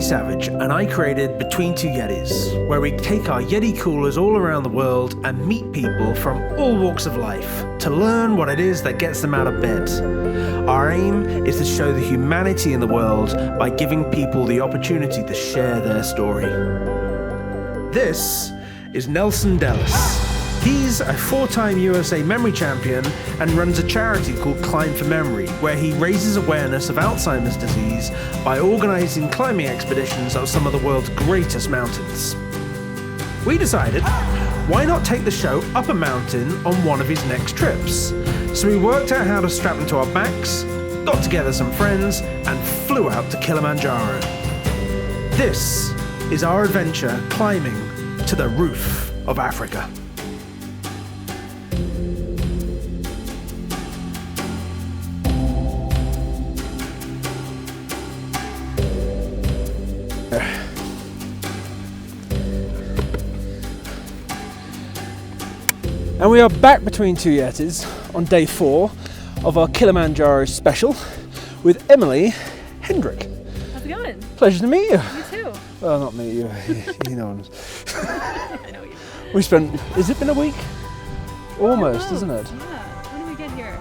Jamie Savage, and I created Between Two Yetis, where we take our Yeti coolers all around the world and meet people from all walks of life to learn what it is that gets them out of bed. Our aim is to show the humanity in the world by giving people the opportunity to share their story. This is Nelson Dellis. He's a 4-time USA memory champion and runs a charity called Climb for Memory, where he raises awareness of Alzheimer's disease by organising climbing expeditions up some of the world's greatest mountains. We decided, why not take the show up a mountain on one of his next trips? So we worked out how to strap them to our backs, got together some friends, and flew out to Kilimanjaro. This is our adventure climbing to the roof of Africa. And we are back between two Yetis on day 4 of our Kilimanjaro special with Emily Hendrick. How's it going? Pleasure to meet you. You too. Well, not meet you. You know. I know you. We spent. Has it been a week? Almost, isn't it? Yeah. When did we get here?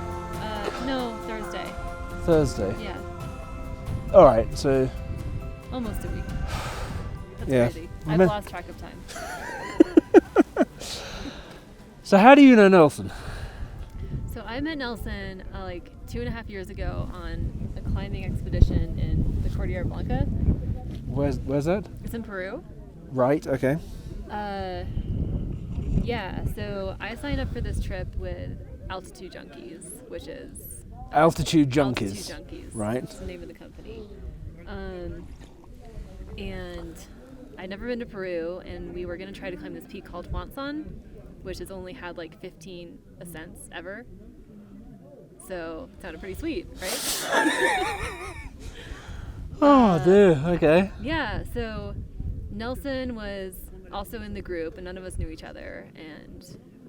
No, Thursday. Thursday. Yeah. All right. So. Almost a week. That's Yeah. crazy. I've lost track of time. So how do you know Nelson? So I met Nelson like 2.5 years ago on a climbing expedition in the Cordillera Blanca. Where's that? It's in Peru. Right. Okay. Yeah. So I signed up for this trip with Altitude Junkies, which is Altitude Junkies. Altitude Junkies. Right. That's the name of the company. And I'd never been to Peru, and we were going to try to climb this peak called Huansan, which has only had like 15 ascents ever. So it sounded pretty sweet, right? Oh dear, okay. Yeah, so Nelson was also in the group, and none of us knew each other, and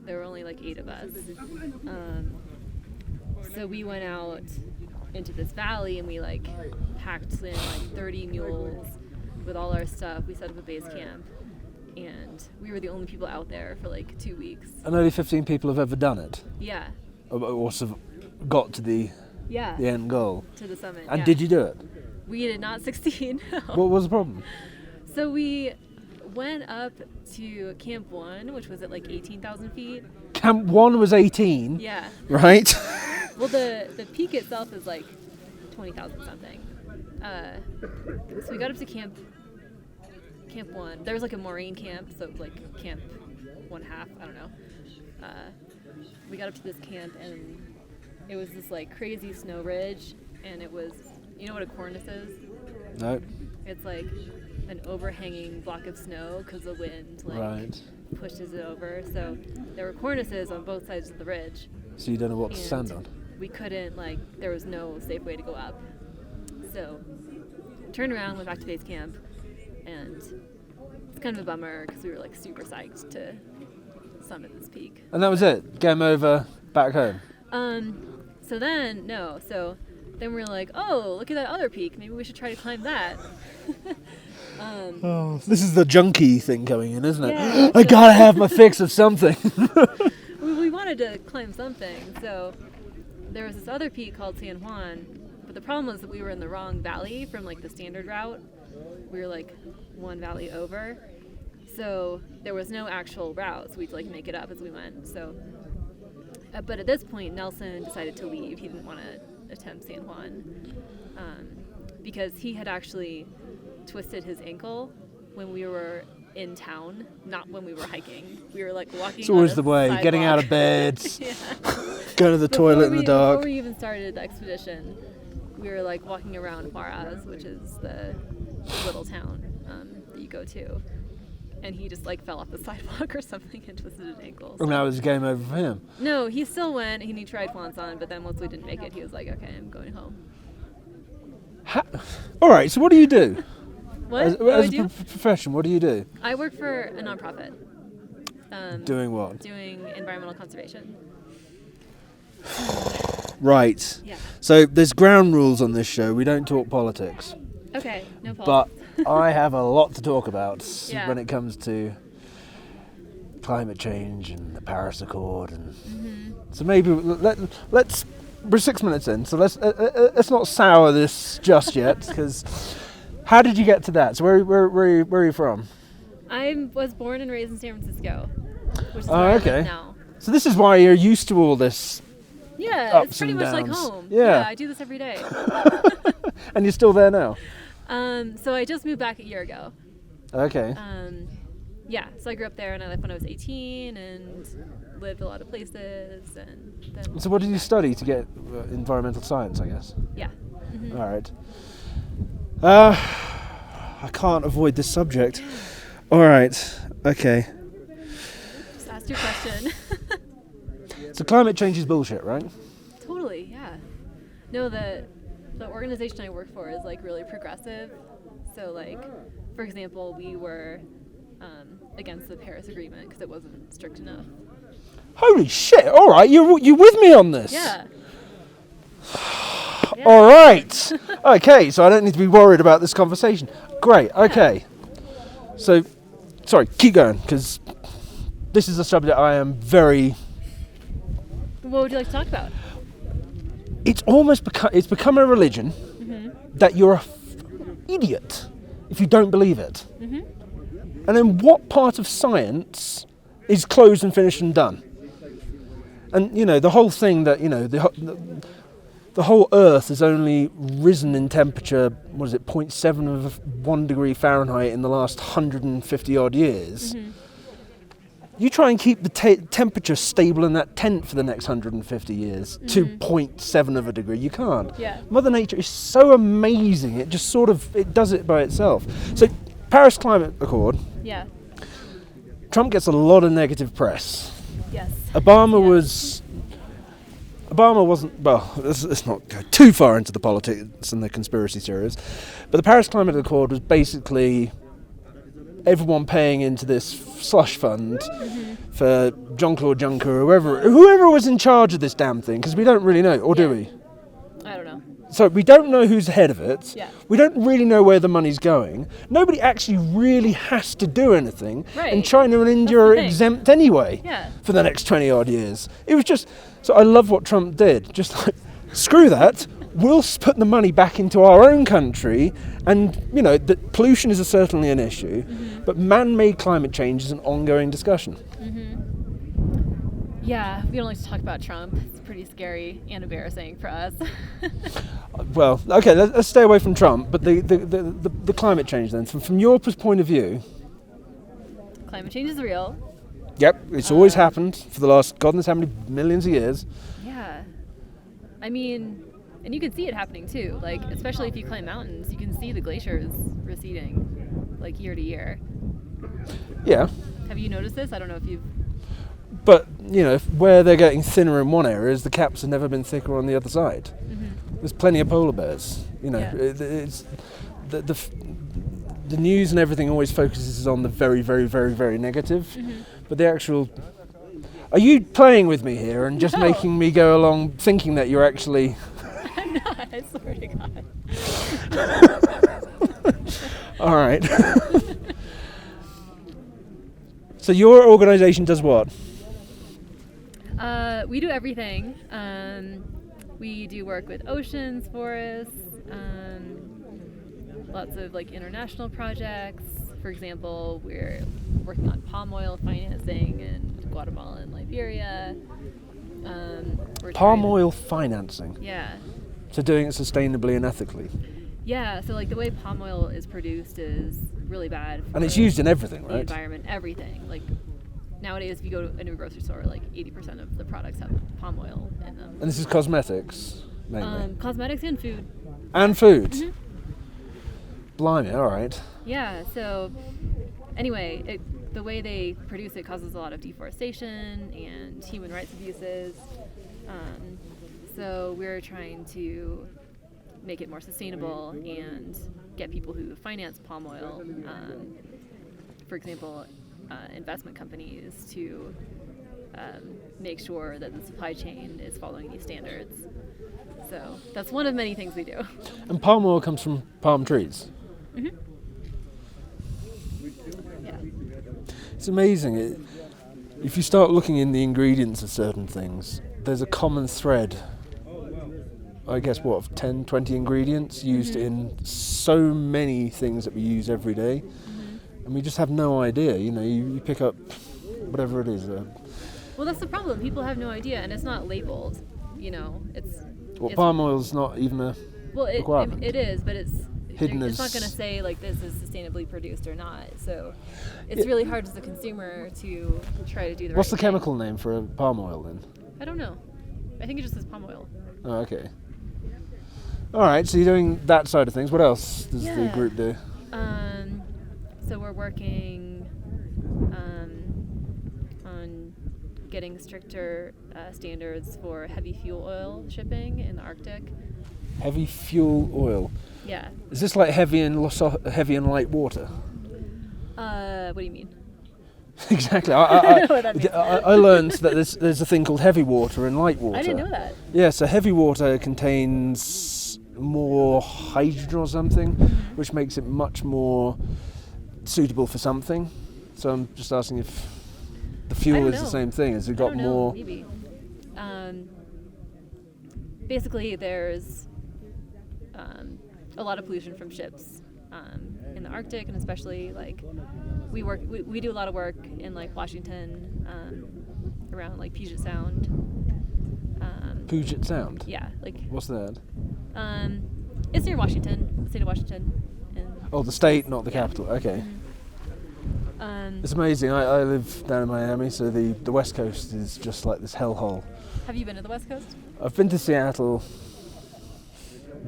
there were only like 8 of us. So we went out into this valley, and we like packed in like 30 mules with all our stuff. We set up a base camp, and we were the only people out there for like 2 weeks. And only 15 people have ever done it? Yeah. Or sort of got to the end goal? To the summit, And did you do it? We did not succeed. No. What was the problem? So we went up to Camp 1, which was at like 18,000 feet. Camp 1 was 18? Yeah. Right. Well, the peak itself is like 20,000 something. So we got up to Camp 1. There was like a moraine camp, so it was like Camp 1/2, I don't know. We got up to this camp, and it was this like crazy snow ridge, and it was, you know what a cornice is? No. It's like an overhanging block of snow because the wind pushes it over. So there were cornices on both sides of the ridge. So you don't know what to stand on? We couldn't, there was no safe way to go up. So turned around, went back to base camp, and it's kind of a bummer because we were like super psyched to summit this peak. And that was it? Game over, back home? So then we're like, oh, look at that other peak. Maybe we should try to climb that. This is the junkie thing coming in, isn't it? Yeah, I gotta have my fix of something. we wanted to climb something. So there was this other peak called San Juan, but the problem was that we were in the wrong valley from like the standard route. We were like one valley over. So there was no actual route, so we'd like make it up as we went. So, but at this point, Nelson decided to leave. He didn't want to attempt San Juan because he had actually twisted his ankle when we were in town, not when we were hiking. We were like walking. It's always the way, sidewalk. getting out of bed, Yeah. going to the toilet in the dark. Before we even started the expedition, we were like walking around Huaraz, which is the little town that you go to. And he just like fell off the sidewalk or something and twisted his ankle. And that was game over for him? No, he still went and he tried Huansan, but then once we didn't make it, he was like, okay, I'm going home. All right, so what do you do? What? As a profession, what do you do? I work for a nonprofit. Doing what? Doing environmental conservation. Right. Yeah. So there's ground rules on this show. We don't talk politics. Okay, no politics. I have a lot to talk about Yeah. when it comes to climate change and the Paris Accord, and so maybe let's. We're 6 minutes in, so let's not sour this just yet. Because how did you get to that? So where are you from? I was born and raised in San Francisco, which is where I live now. So this is why you're used to all this. Yeah, Ups it's pretty and much like downs. home. Yeah. I do this every day. And you're still there now. So I just moved back a year ago. Okay. Yeah, so I grew up there and I left when I was 18 and lived a lot of places. And then So what did you study to get environmental science, I guess? Yeah. All right. I can't avoid this subject. All right. Okay. Just ask your question. So climate change is bullshit, right? Totally, yeah. No, the organization I work for is like really progressive. So like, for example, we were against the Paris Agreement because it wasn't strict enough. Holy shit! All right, you with me on this? Yeah. All right. Okay, so I don't need to be worried about this conversation. Great. Okay. So, sorry, keep going, because this is a subject I am very. What would you like to talk about? It's almost become a religion that you're a idiot if you don't believe it. And then what part of science is closed and finished and done? And the whole thing that the whole Earth has only risen in temperature, what is it, 0.7 of 1 degree Fahrenheit in the last 150 odd years. You try and keep the temperature stable in that tent for the next 150 years to 0.7 of a degree. You can't. Yeah. Mother Nature is so amazing. It just it does it by itself. So Paris Climate Accord. Yeah. Trump gets a lot of negative press. Yes. Obama wasn't, well, let's not go too far into the politics and the conspiracy theories, but the Paris Climate Accord was basically everyone paying into this slush fund for Jean-Claude Juncker or whoever was in charge of this damn thing, because we don't really know, or do we? I don't know. So we don't know who's ahead of it. Yeah. We don't really know where the money's going. Nobody actually really has to do anything. Right. And China and India That's are the thing. exempt anyway for the next 20 odd years. It was just, so I love what Trump did. Just like, screw that. We'll put the money back into our own country. And, the pollution is certainly an issue. But man-made climate change is an ongoing discussion. Yeah, we don't like to talk about Trump. It's pretty scary and embarrassing for us. Well, okay, let's stay away from Trump, but the climate change then, from your point of view. Climate change is real. Yep, it's always happened for the last God knows how many millions of years. Yeah. I mean, and you can see it happening too. Like, especially if you climb mountains, you can see the glaciers receding, like year to year. Yeah. Have you noticed this? I don't know if you've... But, where they're getting thinner in one area, the caps have never been thicker on the other side. There's plenty of polar bears. It's the news and everything always focuses on the very, very, very, very negative. But the actual... Are you playing with me here and just making me go along thinking that you're actually... I'm not, I swear to God. All right. So your organisation does what? We do everything. We do work with oceans, forests, lots of like international projects. For example, we're working on palm oil financing in Guatemala and Liberia. Palm oil financing? Yeah. So doing it sustainably and ethically? Yeah, so like the way palm oil is produced is really bad. And it's used in everything, the right? Environment, everything. Like nowadays, if you go into a grocery store, like 80% of the products have palm oil in them. And this is cosmetics, mainly? Cosmetics and food. And food? Blimey, all right. Yeah, so anyway, the way they produce it causes a lot of deforestation and human rights abuses. So we're trying to make it more sustainable and get people who finance palm oil, for example, investment companies, to make sure that the supply chain is following these standards. So that's one of many things we do. And palm oil comes from palm trees? It's amazing. If you start looking in the ingredients of certain things, there's a common thread. I guess, of 10, 20 ingredients used in so many things that we use every day. And we just have no idea. You pick up whatever it is. Well, that's the problem. People have no idea, and it's not labeled. It's palm oil's not even a requirement. It is, but it's hidden. It's not going to say like this is sustainably produced or not. So it's really hard as a consumer to try to do the. What's the right thing. chemical name for a palm oil then? I don't know. I think it just says palm oil. Oh, okay. All right, so you're doing that side of things. What else does the group do? So we're working on getting stricter standards for heavy fuel oil shipping in the Arctic. Heavy fuel oil. Yeah. Is this like heavy and light water? What do you mean? Exactly. I don't know what that means. I learned that there's a thing called heavy water and light water. I didn't know that. Yeah, so heavy water contains more hydrogen or something, which makes it much more suitable for something. So I'm just asking if the fuel is the same thing. Has it got more? Maybe. Basically, there's a lot of pollution from ships in the Arctic, and especially like we do a lot of work in like Washington, around like Puget Sound. Puget Sound? Yeah, like. What's that? It's near Washington, the state of Washington. The state, not the capital. Okay. It's amazing. I live down in Miami, so the West Coast is just like this hellhole. Have you been to the West Coast? I've been to Seattle,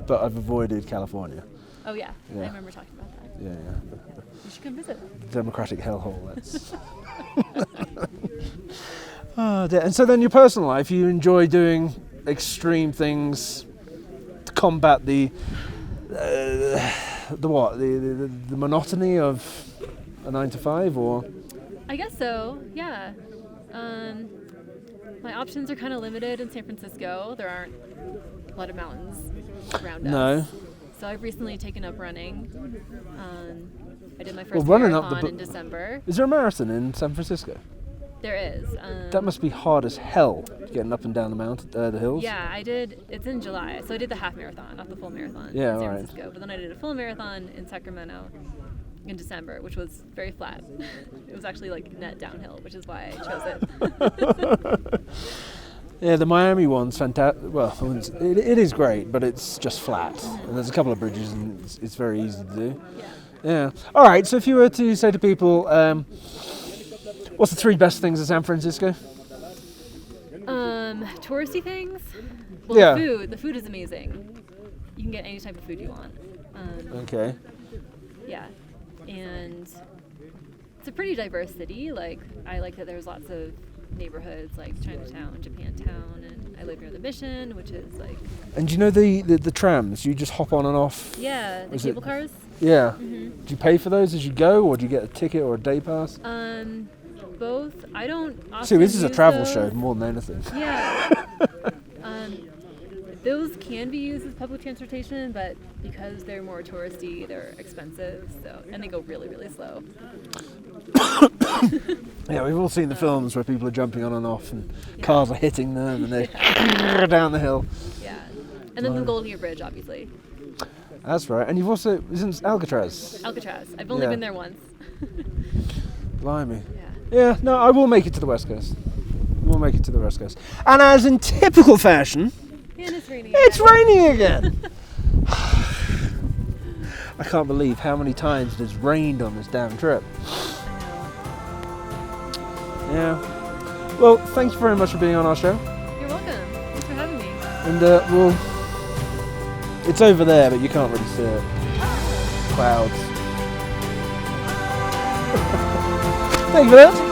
but I've avoided California. Oh yeah. I remember talking about that. Yeah. You should come visit. Democratic hellhole. That's. Oh, dear. And so then your personal life, you enjoy doing extreme things to combat the monotony of a 9 to 5, or? I guess so. Yeah. My options are kind of limited in San Francisco. There aren't a lot of mountains around us. No. So I've recently taken up running. I did my first marathon in December. Is there a marathon in San Francisco? There is. That must be hard as hell, getting up and down the hills. Yeah, I did. It's in July, so I did the half marathon, not the full marathon in San Francisco. But then I did a full marathon in Sacramento in December, which was very flat. It was actually like net downhill, which is why I chose it. Yeah, the Miami one's fantastic. Well, it is great, but it's just flat. And there's a couple of bridges, and it's very easy to do. Yeah. All right. So if you were to say to people, what's the 3 best things in San Francisco? Touristy things. Well, the food is amazing. You can get any type of food you want. Okay. Yeah, and it's a pretty diverse city. Like, I like that there's lots of neighborhoods like Chinatown, Japantown, and I live near the Mission, which is like. And do you know the trams? You just hop on and off. Yeah, the cable cars. Yeah. Do you pay for those as you go, or do you get a ticket or a day pass? Both. I don't. See, this is a travel show more than anything. Yeah. Those can be used as public transportation, but because they're more touristy, they're expensive. And they go really, really slow. Yeah, we've all seen the films where people are jumping on and off, and cars are hitting them, and they down the hill. Yeah, and then the Golden Gate Bridge, obviously. That's right. And you've also isn't Alcatraz? Alcatraz. I've only been there once. Blimey. Yeah. No, I will make it to the West Coast. We'll make it to the West Coast. And as in typical fashion. And it's raining. It's raining again. I can't believe how many times it has rained on this damn trip. Yeah. Well, thank you very much for being on our show. You're welcome. Thanks for having me. And it's over there, but you can't really see it. Clouds. Thank you for that.